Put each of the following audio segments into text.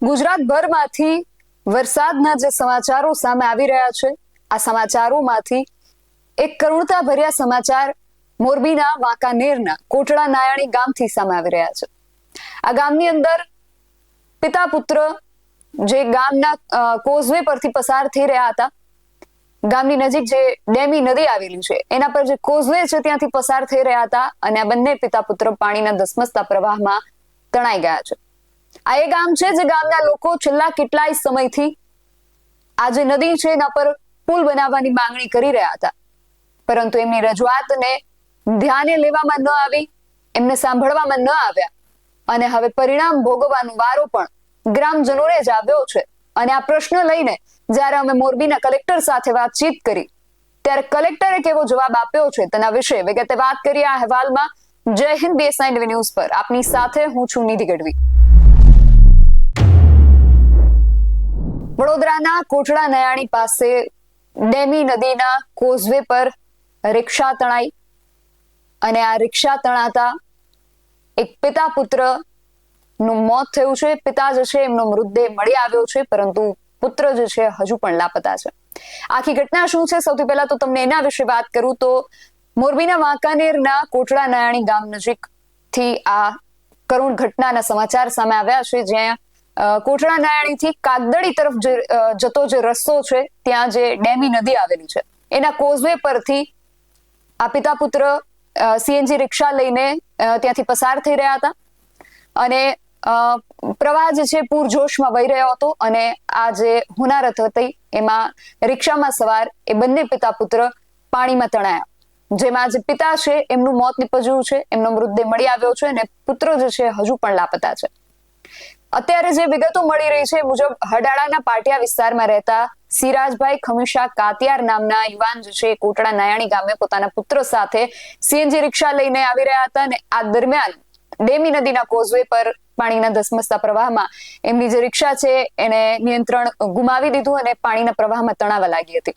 ગુજરાતભરમાંથી વરસાદના જે સમાચારો સામે આવી રહ્યા છે, આ સમાચારોમાંથી એક કરુણતા ભર્યા સમાચાર મોરબીના વાંકાનેરના કોટડા નાયાણી ગામથી સામે આવી રહ્યા છે. આ ગામની અંદર પિતા પુત્ર જે ગામના કોઝવે પરથી પસાર થઈ રહ્યા હતા. ગામની નજીક જે ડેમી નદી આવેલી છે એના પર જે કોઝવે છે ત્યાંથી પસાર થઈ રહ્યા હતા અને આ બંને પિતા પુત્ર પાણીના ધસમસતા પ્રવાહમાં તણાઈ ગયા છે. આ એ ગામ છે જે ગામના લોકો છેલ્લા કેટલાય સમયથી આ જે નદી છે એના પર પુલ બનાવવાની માંગણી કરી રહ્યા હતા, પરંતુ એમની રજૂઆતને ધ્યાને લેવામાં ન આવી, એમને સાંભળવામાં ન આવ્યા અને હવે પરિણામ ભોગવવાનો વારો પણ ગ્રામજનોને જ આવ્યો છે. અને આ પ્રશ્ન લઈને જ્યારે અમે મોરબીના કલેક્ટર સાથે વાતચીત કરી ત્યારે કલેક્ટરે કેવો જવાબ આપ્યો છે તેના વિશે વિગતે વાત કરી આ અહેવાલમાં. જય હિન્દ, BS9 ન્યૂઝ પર આપની સાથે હું છું નિધિ ગઢવી. વડોદરાના કોટડા નયાણી પાસે ડેમી નદીના કોઝવે પર રિક્ષા તણાઈ અને આ રિક્ષા તણાતા એક પિતા પુત્ર નું મોત થયું છે. પિતા જે છે એમનો મૃતદેહ મળી આવ્યો છે, પરંતુ પુત્ર જે છે હજુ પણ લાપતા છે. આખી ઘટના શું છે, સૌથી પહેલા તો તમને એના વિશે વાત કરું તો મોરબીના વાંકાનેરના કોટડા નયાણી ગામ નજીકથી આ કરુણ ઘટનાના સમાચાર સામે આવ્યા છે, જ્યાં કોટડા નયાણીથી કાગદડી તરફ જતો જે રસ્તો છે ત્યાં જે ડેમી નદી આવેલી છે એના કોઝવે પરથી આ પિતા પુત્ર CNG રિક્ષા લઈને ત્યાંથી પસાર થઈ રહ્યા હતા અને પ્રવાહ જે છે પૂરજોશમાં વહી રહ્યો હતો અને આ જે હોનારત હતી એમાં રિક્ષામાં સવાર એ બંને પિતા પુત્ર પાણીમાં તણાયા, જેમાં જે પિતા છે એમનું મોત નીપજ્યું છે, એમનો મૃતદેહ મળી આવ્યો છે અને પુત્ર જે છે હજુ પણ લાપતા છે. અત્યારે જે વિગતો મળી રહી છે મુજબ હડાળાના પાટિયા વિસ્તારમાં રહેતા સિરાજભાઈ ખમીશા કાતિયાર નામના યુવાન જે છે કોટડા નાયાણી ગામે પોતાના પુત્ર સાથે CNG રિક્ષા લઈને આવી રહ્યા હતા અને આ દરમિયાન ડેમી નદીના કોઝવે પર પાણીના ધસમસતા પ્રવાહમાં એમની જે રિક્ષા છે એને નિયંત્રણ ગુમાવી દીધું અને પાણીના પ્રવાહમાં તણાવા લાગી હતી.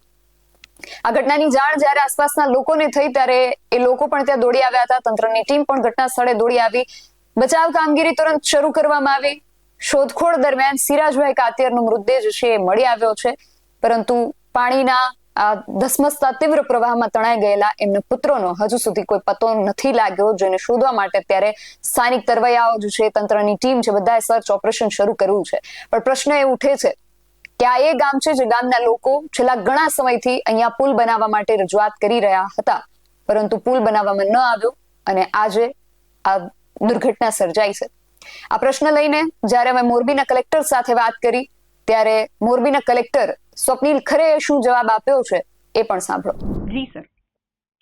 આ ઘટનાની જાણ જ્યારે આસપાસના લોકોને થઈ ત્યારે એ લોકો પણ ત્યાં દોડી આવ્યા હતા. તંત્રની ટીમ પણ ઘટના સ્થળે દોડી આવી. બચાવ કામગીરી તુરંત શરૂ કરવામાં આવી. શોધખોળ દરમિયાન સિરાજભાઈ કાતિયારનો મૃતદેહ જે છે એ મળી આવ્યો છે, પરંતુ પાણીના આ ધસમસતા તીવ્ર પ્રવાહમાં તણાઈ ગયેલા એમના પુત્રનો હજુ સુધી કોઈ પતો નથી લાગ્યો, જેને શોધવા માટે અત્યારે સ્થાનિક તરવૈયાઓ જે છે, તંત્રની ટીમ છે, બધાએ સર્ચ ઓપરેશન શરૂ કર્યું છે. પણ પ્રશ્ન એ ઉઠે છે કે આ એ ગામ છે જે ગામના લોકો છેલ્લા ઘણા સમયથી અહીંયા પુલ બનાવવા માટે રજૂઆત કરી રહ્યા હતા, પરંતુ પુલ બનાવવામાં ન આવ્યો અને આજે આ દુર્ઘટના સર્જાઈ છે. આ પ્રશ્ન લઈને જ્યારે અમે મોરબીના કલેક્ટર સાથે વાત કરી ત્યારે મોરબીના કલેક્ટર સ્વપ્નિલ ખરેએ શું જવાબ આપ્યો છે એ પણ સાંભળો. જી સર.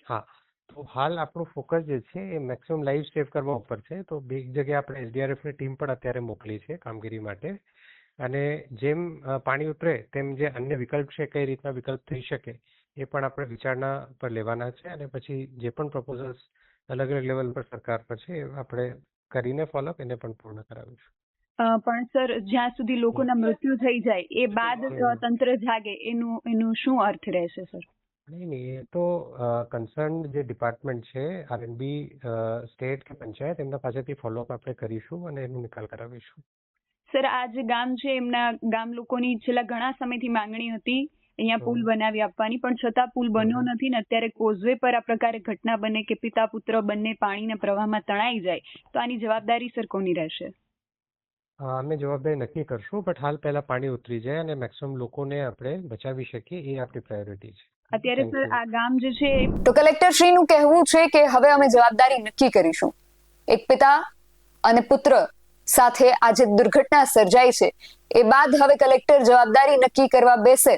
હા, તો હાલ આપણું ફોકસ જે છે એ મેક્સિમમ લાઈવ સેવ કરવા ઉપર છે. તો બે જગ્યાએ આપણે SDRF ની ટીમ પણ અત્યારે મોકલી છે કામગીરી માટે, અને જેમ પાણી ઉતરે તેમ જે અન્ય વિકલ્પ છે, કઈ રીતના વિકલ્પ થઈ શકે એ પણ આપણે વિચારણા પર લેવાના છે અને પછી જે પણ પ્રપોઝલ્સ અલગ અલગ લેવલ પર સરકાર પર છે એ આપણે કરીને ફોલોઅપ એને પણ પૂર્ણ કરાવીશું. પણ સર, જ્યાં સુધી લોકોના મૃત્યુ થઈ જાય એ બાદ તંત્ર જાગે એનું શું અર્થ રહેશે સર? નહીં, એ તો કન્સર્ન જે ડિપાર્ટમેન્ટ છે R&B, સ્ટેટ કે પંચાયત, એમના પાસેથી ફોલોઅપ આપણે કરીશું અને એનો નિકાલ કરાવીશું. સર, આ જે ગામ છે એમના ગામ લોકોની છેલ્લા ઘણા સમયથી માંગણી હતી અહીંયા પુલ બનાવી આપવાની, પણ છતાં પુલ બન્યો નથી ને અત્યારે કોઝવે પર આ પ્રકારે ઘટના બને કે પિતા પુત્ર બંને પાણીના પ્રવાહમાં તણાઈ જાય, તો આની જવાબદારી સર કોની રહેશે? અમે જવાબદારી નક્કી કરશું, બટ હાલ પહેલા પાણી ઉતરી જાય અને મેક્સિમમ લોકોને આપણે બચાવી શકીએ એ આપણી પ્રાયોરિટી છે. અત્યારે સર આ ગામ જે છે તો કલેક્ટર શ્રીનું કહેવું છે કે હવે અમે જવાબદારી નક્કી કરીશું. એક પિતા અને પુત્ર સાથે આ જે દુર્ઘટના સર્જાઈ છે એ બાદ હવે કલેક્ટર જવાબદારી નક્કી કરવા બેસે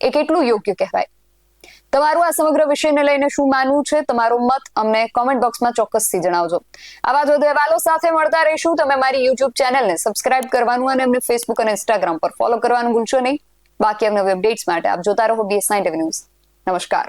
એ કેટલું યોગ્ય કહેવાય? તમારું આ સમગ્ર વિષયને લઈને શું માનવું છે? તમારો મત અમને કોમેન્ટ બોક્સમાં ચોક્કસથી જણાવજો. આવા જ વધુ અહેવાલો સાથે મળતા રહીશું. તમે મારી YouTube ચેનલને સબસ્ક્રાઇબ કરવાનું અને અમને Facebook અને Instagram પર ફોલો કરવાનું ભૂલશો નહીં. બાકી અમને અપડેટ્સ માટે આપ જોતા રહો BS9 ન્યૂઝ. નમસ્કાર.